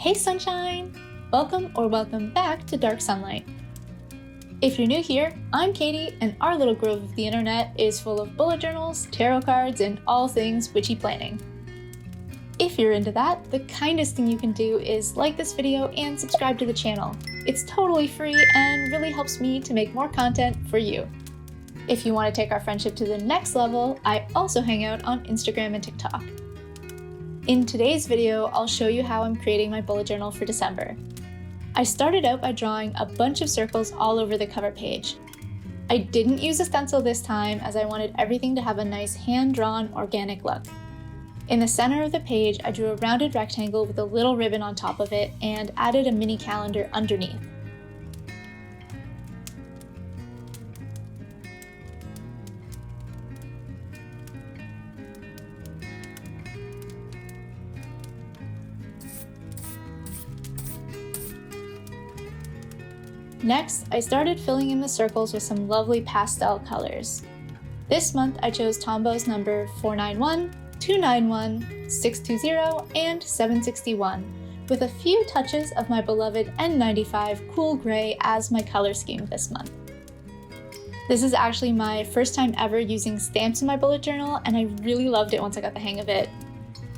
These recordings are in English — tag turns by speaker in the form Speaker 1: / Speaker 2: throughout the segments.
Speaker 1: Hey sunshine! Welcome back to Dark Sunlight. If you're new here, I'm Cady, and our little grove of the internet is full of bullet journals, tarot cards, and all things witchy planning. If you're into that, the kindest thing you can do is like this video and subscribe to the channel. It's totally free and really helps me to make more content for you. If you want to take our friendship to the next level, I also hang out on Instagram and TikTok. In today's video, I'll show you how I'm creating my bullet journal for December. I started out by drawing a bunch of circles all over the cover page. I didn't use a stencil this time as I wanted everything to have a nice hand-drawn, organic look. In the center of the page, I drew a rounded rectangle with a little ribbon on top of it and added a mini calendar underneath. Next, I started filling in the circles with some lovely pastel colors. This month, I chose Tombo's number 491, 291, 620, and 761, with a few touches of my beloved N95 Cool Gray as my color scheme this month. This is actually my first time ever using stamps in my bullet journal, and I really loved it once I got the hang of it.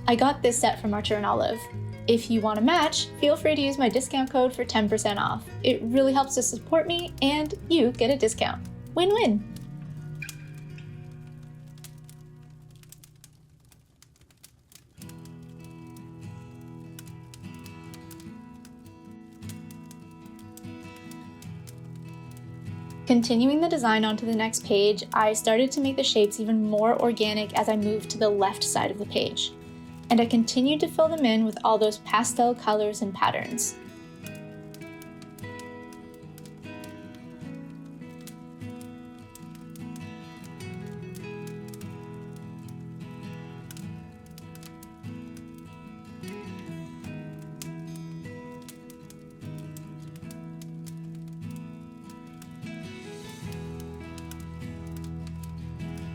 Speaker 1: I got this set from Archer and Olive. If you want to match, feel free to use my discount code for 10% off. It really helps to support me, and you get a discount. Win-win! Continuing the design onto the next page, I started to make the shapes even more organic as I moved to the left side of the page. And I continued to fill them in with all those pastel colors and patterns.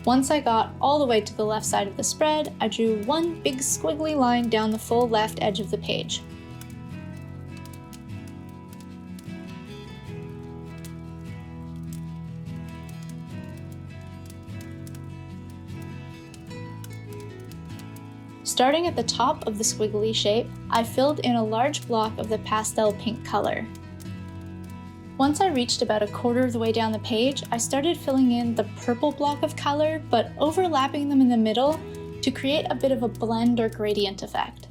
Speaker 1: Once I got all the way to the left side of the spread, I drew one big squiggly line down the full left edge of the page. Starting at the top of the squiggly shape, I filled in a large block of the pastel pink color. Once I reached about a quarter of the way down the page, I started filling in the purple block of color, but overlapping them in the middle to create a bit of a blend or gradient effect.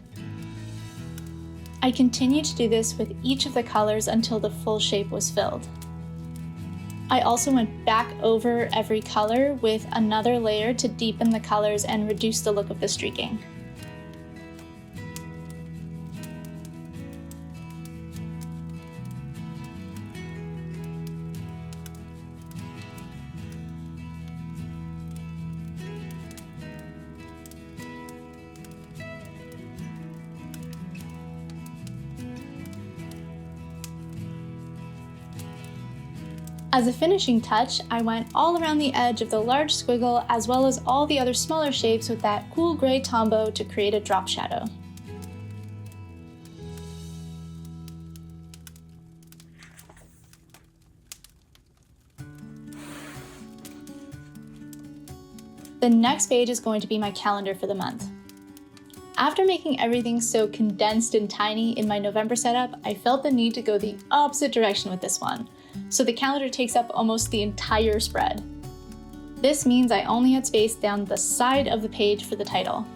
Speaker 1: I continued to do this with each of the colors until the full shape was filled. I also went back over every color with another layer to deepen the colors and reduce the look of the streaking. As a finishing touch, I went all around the edge of the large squiggle as well as all the other smaller shapes with that cool gray Tombow to create a drop shadow. The next page is going to be my calendar for the month. After making everything so condensed and tiny in my November setup, I felt the need to go the opposite direction with this one. So the calendar takes up almost the entire spread. This means I only had space down the side of the page for the title.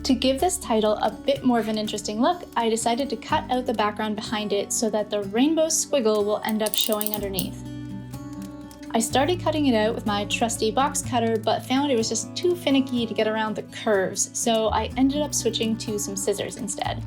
Speaker 1: To give this title a bit more of an interesting look, I decided to cut out the background behind it so that the rainbow squiggle will end up showing underneath. I started cutting it out with my trusty box cutter, but found it was just too finicky to get around the curves, so I ended up switching to some scissors instead.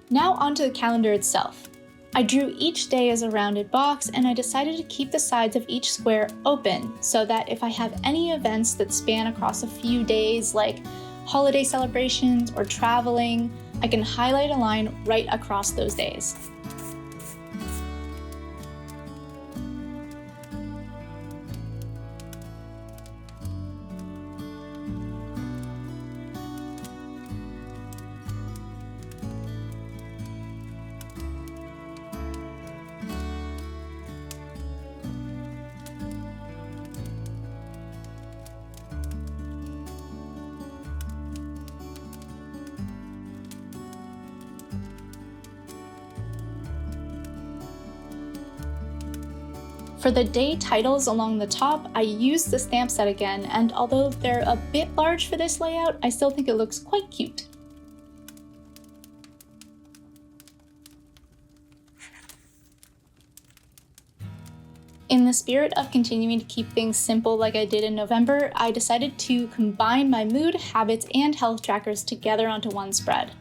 Speaker 1: Now onto the calendar itself. I drew each day as a rounded box, and I decided to keep the sides of each square open so that if I have any events that span across a few days, like holiday celebrations or traveling, I can highlight a line right across those days. For the day titles along the top, I used the stamp set again, and although they're a bit large for this layout, I still think it looks quite cute. In the spirit of continuing to keep things simple like I did in November, I decided to combine my mood, habits, and health trackers together onto one spread.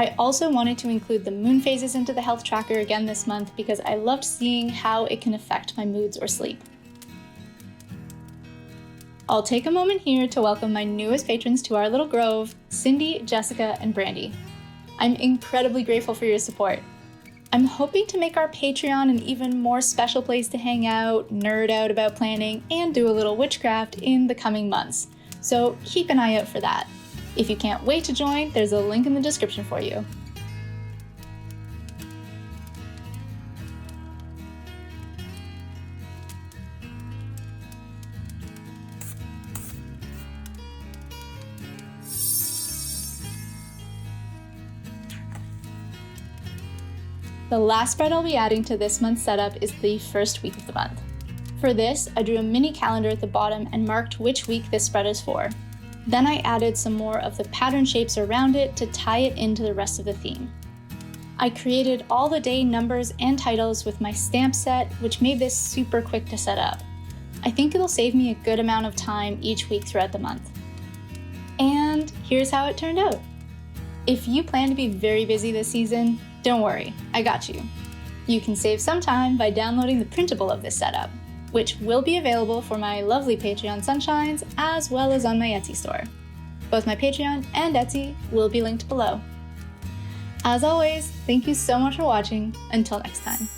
Speaker 1: I also wanted to include the moon phases into the health tracker again this month because I loved seeing how it can affect my moods or sleep. I'll take a moment here to welcome my newest patrons to our little grove, Cindy, Jessica, and Brandy. I'm incredibly grateful for your support. I'm hoping to make our Patreon an even more special place to hang out, nerd out about planning, and do a little witchcraft in the coming months, so keep an eye out for that. If you can't wait to join, there's a link in the description for you. The last spread I'll be adding to this month's setup is the first week of the month. For this, I drew a mini calendar at the bottom and marked which week this spread is for. Then I added some more of the pattern shapes around it to tie it into the rest of the theme. I created all the day numbers and titles with my stamp set, which made this super quick to set up. I think it'll save me a good amount of time each week throughout the month. And here's how it turned out. If you plan to be very busy this season, don't worry, I got you. You can save some time by downloading the printable of this setup, which will be available for my lovely Patreon sunshines as well as on my Etsy store. Both my Patreon and Etsy will be linked below. As always, thank you so much for watching. Until next time.